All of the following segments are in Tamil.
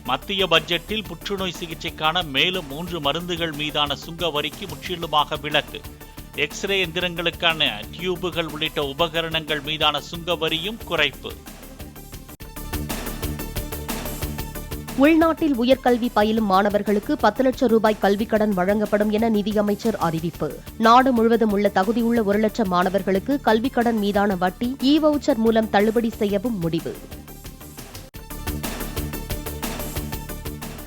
மத்திய பட்ஜெட்டில் புற்றுநோய் சிகிச்சைக்கான மேலும் 3 மருந்துகள் மீதான சுங்க வரிக்கு முற்றிலுமாக விலக்கு. எக்ஸ்ரே எந்திரங்களுக்கான டியூபுகள் உள்ளிட்ட உபகரணங்கள் மீதான சுங்க வரியும் குறைப்பு. உள்நாட்டில் உயர்கல்வி பயிலும் மாணவர்களுக்கு 10 லட்சம் ரூபாய் கல்விக் கடன் வழங்கப்படும் என நிதியமைச்சர் அறிவிப்பு. நாடு முழுவதும் உள்ள தகுதியுள்ள 1 லட்சம் மாணவர்களுக்கு கல்விக் கடன் மீதான வட்டி இ-வவுச்சர் மூலம் தள்ளுபடி செய்யவும் முடிவு.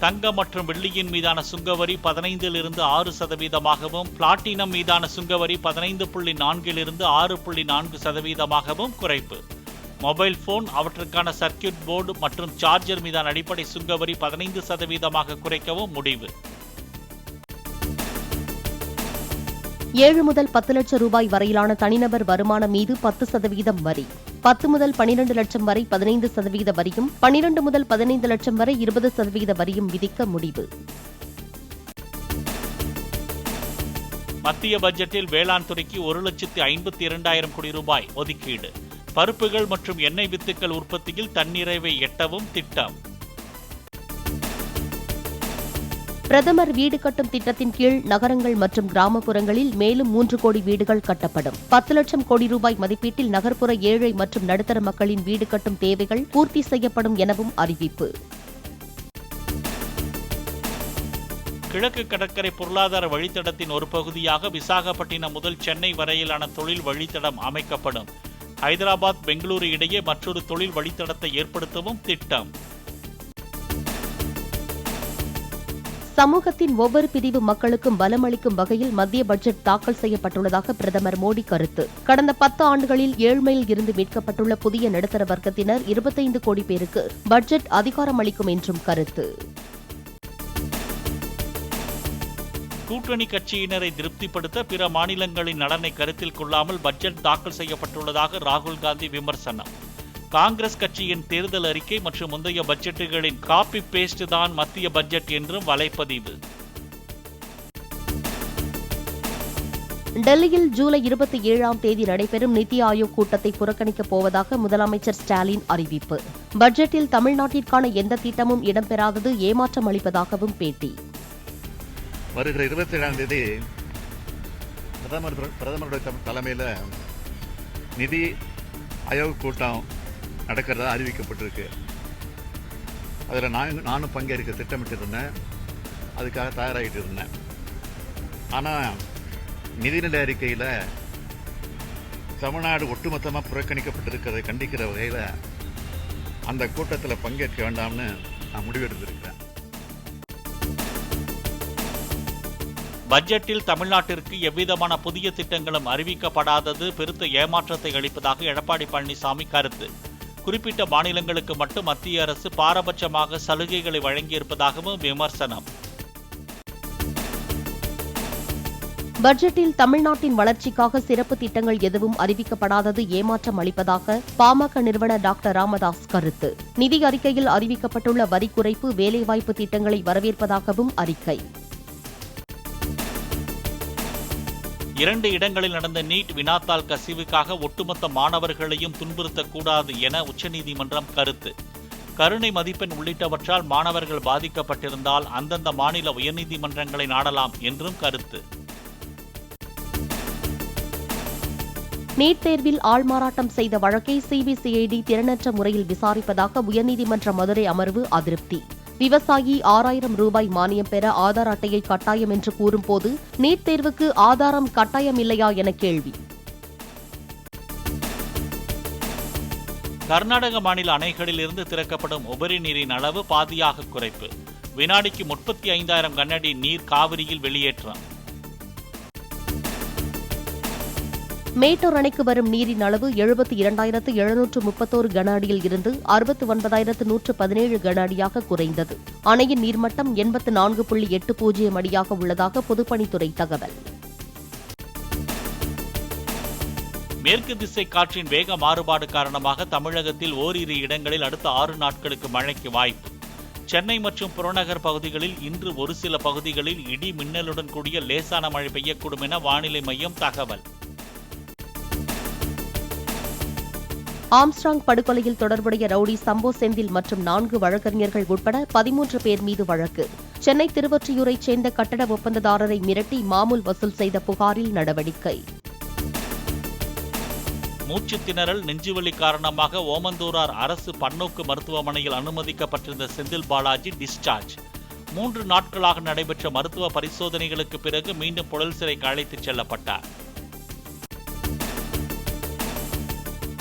தங்கம் மற்றும் வெள்ளியின் மீதான சுங்கவரி 15லிருந்து 6%, பிளாட்டினம் மீதான சுங்கவரி 15.4லிருந்து 6.4% குறைப்பு. மொபைல் போன், அவற்றுக்கான சர்க்கியூட் போர்டு மற்றும் சார்ஜர் மீதான அடிப்படை சுங்கவரி 15% குறைக்கவும் முடிவு. 7 முதல் 10 லட்சம் ரூபாய் வரையிலான தனிநபர் வருமானம் மீது 10% வரி, 10 முதல் 12 லட்சம் வரை 15% வரியும், 12 முதல் 15 லட்சம் வரை 20% வரியும் விதிக்க முடிவு. மத்திய பட்ஜெட்டில் வேளாண் துறைக்கு 1,52,000 கோடி ரூபாய் ஒதுக்கீடு. பருப்புகள் மற்றும் எண்ணெய் வித்துக்கள் உற்பத்தியில் தன்னிறைவை எட்டவும் திட்டம். பிரதமர் வீடு கட்டும் திட்டத்தின் கீழ் நகரங்கள் மற்றும் கிராமப்புறங்களில் மேலும் 3 கோடி வீடுகள் கட்டப்படும். 10 லட்சம் கோடி ரூபாய் மதிப்பீட்டில் நகர்ப்புற ஏழை மற்றும் நடுத்தர மக்களின் வீடு கட்டும் தேவைகள் பூர்த்தி செய்யப்படும் எனவும் அறிவிப்பு. கிழக்கு கடற்கரை பொருளாதார வழித்தடத்தின் ஒரு பகுதியாக விசாகப்பட்டினம் முதல் சென்னை வரையிலான தொழில் வழித்தடம் அமைக்கப்படும். ஹைதராபாத், பெங்களூரு இடையே மற்றொரு தொழில் வழித்தடத்தை ஏற்படுத்தவும் திட்டம். சமூகத்தின் ஒவ்வொரு பிரிவு மக்களுக்கும் பலமளிக்கும் வகையில் மத்திய பட்ஜெட் தாக்கல் செய்யப்பட்டுள்ளதாக பிரதமர் மோடி கருத்து. கடந்த 10 ஆண்டுகளில் ஏழ்மையில் இருந்து மீட்கப்பட்டுள்ள புதிய நடுத்தர வர்க்கத்தினர் 25 கோடி பேருக்கு பட்ஜெட் அதிகாரம் அளிக்கும் என்றும் கருத்து. கூட்டணி கட்சியினரை திருப்திப்படுத்த பிற மாநிலங்களின் நலனை கருத்தில் கொள்ளாமல் பட்ஜெட் தாக்கல் செய்யப்பட்டுள்ளதாக ராகுல் காந்தி விமர்சனம். காங்கிரஸ் கட்சியின் தேர்தல் அறிக்கை மற்றும் முந்தைய பட்ஜெட்டுகளின் காப்பி பேஸ்ட் தான் மத்திய பட்ஜெட் என்றும் வலைப்பதிவு. டெல்லியில் ஜூலை 27ஆம் தேதி நடைபெறும் நித்தி ஆயோக் கூட்டத்தை புறக்கணிக்கப் போவதாக முதலமைச்சர் ஸ்டாலின் அறிவிப்பு. பட்ஜெட்டில் தமிழ்நாட்டிற்கான எந்த திட்டமும் இடம்பெறாதது ஏமாற்றம் அளிப்பதாகவும் பேட்டி. வருகிற 27ஆம் தேதி பிரதமருடைய தலைமையில் நிதி ஆயோக் கூட்டம் நடக்கிறதா அறிவிக்கப்பட்டிருக்கு. அதில் நானும் பங்கேற்க திட்டமிட்டு இருந்தேன், அதுக்காக தயாராகிட்டு இருந்தேன். ஆனால் நிதிநிலை அறிக்கையில் தமிழ்நாடு ஒட்டுமொத்தமாக புறக்கணிக்கப்பட்டிருக்கிறதை கண்டிக்கிற வகையில் அந்த கூட்டத்தில் பங்கேற்க வேண்டாம்னு நான் முடிவெடுத்திருக்கிறேன். பட்ஜெட்டில் தமிழ்நாட்டிற்கு எவ்விதமான புதிய திட்டங்களும் அறிவிக்கப்படாதது பெருத்த ஏமாற்றத்தை அளிப்பதாக எடப்பாடி பழனிசாமி கருத்து. குறிப்பிட்ட மாநிலங்களுக்கு மட்டும் மத்திய அரசு பாரபட்சமாக சலுகைகளை வழங்கியிருப்பதாகவும் விமர்சனம். பட்ஜெட்டில் தமிழ்நாட்டின் வளர்ச்சிக்காக சிறப்பு திட்டங்கள் எதுவும் அறிவிக்கப்படாதது ஏமாற்றம் அளிப்பதாக பாமக நிறுவனர் டாக்டர் ராமதாஸ் கருத்து. நிதி அறிக்கையில் அறிவிக்கப்பட்டுள்ள வரி குறைப்பு, வேலைவாய்ப்பு திட்டங்களை வரவேற்பதாகவும் அறிக்கை. 2 இடங்களில் நடந்த நீட் வினாத்தாள் கசிவுக்காக ஒட்டுமொத்த மாணவர்களையும் துன்புறுத்தக்கூடாது என உச்சநீதிமன்றம் கருத்து. கருணை மதிப்பெண் உள்ளிட்டவற்றால் மாணவர்கள் பாதிக்கப்பட்டிருந்தால் அந்தந்த மாநில உயர்நீதிமன்றங்களை நாடலாம் என்றும் கருத்து. நீட் தேர்வில் ஆள்மாறாட்டம் செய்த வழக்கை சிபிசிஐடி திறனற்ற முறையில் விசாரிப்பதாக உயர்நீதிமன்ற மதுரை அமர்வு அதிருப்தி. விவசாயி 6000 ரூபாய் மானியம் பெற ஆதார் அட்டையை கட்டாயம் என்று கூறும்போது நீட் தேர்வுக்கு ஆதாரம் கட்டாயம் இல்லையா என கேள்வி. கர்நாடக மாநில அணைகளில் இருந்து திறக்கப்படும் உபரி நீரின் அளவு பாதியாக குறைப்பு. வினாடிக்கு 35,000 கனஅடி நீர் காவிரியில் வெளியேற்றம். மேட்டூர் அணைக்கு வரும் நீரின் அளவு 72,731 கன அடியில் இருந்து 69,117 கன அடியாக குறைந்தது. அணையின் நீர்மட்டம் 84.80 அடியாக உள்ளதாக பொதுப்பணித்துறை தகவல். மேற்கு திசை காற்றின் வேக மாறுபாடு காரணமாக தமிழகத்தில் ஓரிரு இடங்களில் அடுத்த 6 நாட்களுக்கு மழைக்கு வாய்ப்பு. சென்னை மற்றும் புறநகர் பகுதிகளில் இன்று ஒரு சில பகுதிகளில் இடி மின்னலுடன் கூடிய லேசான மழை பெய்யக்கூடும் என வானிலை மையம் தகவல். ஆம்ஸ்ட்ராங் படுகொலையில் தொடர்புடைய ரவுடி சம்போ செந்தில் மற்றும் 4 வழக்கறிஞர்கள் உட்பட 13 பேர் மீது வழக்கு. சென்னை திருவொற்றியூரைச் சேர்ந்த கட்டட ஒப்பந்ததாரரை மிரட்டி மாமூல் வசூல் செய்த புகாரில் நடவடிக்கை. மூச்சு திணறல், நெஞ்சுவலி காரணமாக ஓமந்தூரார் அரசு பன்னோக்கு மருத்துவமனையில் அனுமதிக்கப்பட்டிருந்த செந்தில் பாலாஜி டிஸ்சார்ஜ். 3 நாட்களாக நடைபெற்ற மருத்துவ பரிசோதனைகளுக்கு பிறகு மீண்டும் புழல் சிறைக்கு அழைத்துச் செல்லப்பட்டார்.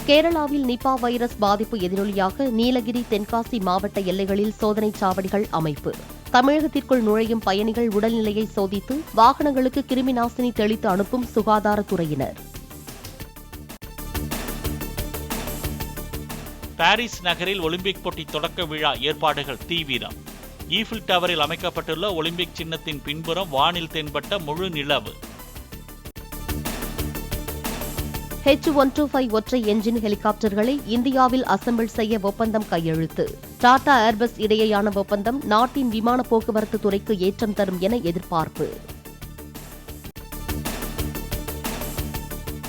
கேரளாவில் நிபா வைரஸ் பாதிப்பு எதிரொலியாக நீலகிரி, தென்காசி மாவட்ட எல்லைகளில் சோதனைச் சாவடிகள் அமைப்பு. தமிழகத்திற்குள் நுழையும் பயணிகள் உடல்நிலையை சோதித்து வாகனங்களுக்கு கிருமிநாசினி தெளித்து அனுப்பும் சுகாதாரத்துறையினர். பாரிஸ் நகரில் ஒலிம்பிக் போட்டி தொடக்க விழா ஏற்பாடுகள் தீவிரம். ஈஃபில் டவரில் அமைக்கப்பட்டுள்ள ஒலிம்பிக் சின்னத்தின் பின்புறம் வானில் தென்பட்ட முழு நிலவு. H-125 ஒற்றை என்ஜின் ஹெலிகாப்டர்களை இந்தியாவில் அசெம்பிள் செய்ய ஒப்பந்தம் கையெழுத்து. டாடா ஏர்பஸ் இடையேயான ஒப்பந்தம் நாட்டின் விமான போக்குவரத்து துறைக்கு ஏற்றம் தரும் என எதிர்பார்ப்பு.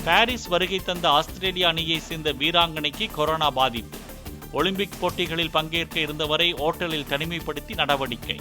பாரிஸ் வருகை தந்த ஆஸ்திரேலிய அணியை சேர்ந்த வீராங்கனைக்கு கொரோனா பாதிப்பு. ஒலிம்பிக் போட்டிகளில் பங்கேற்க இருந்தவரை ஓட்டலில் தனிமைப்படுத்தி நடவடிக்கை.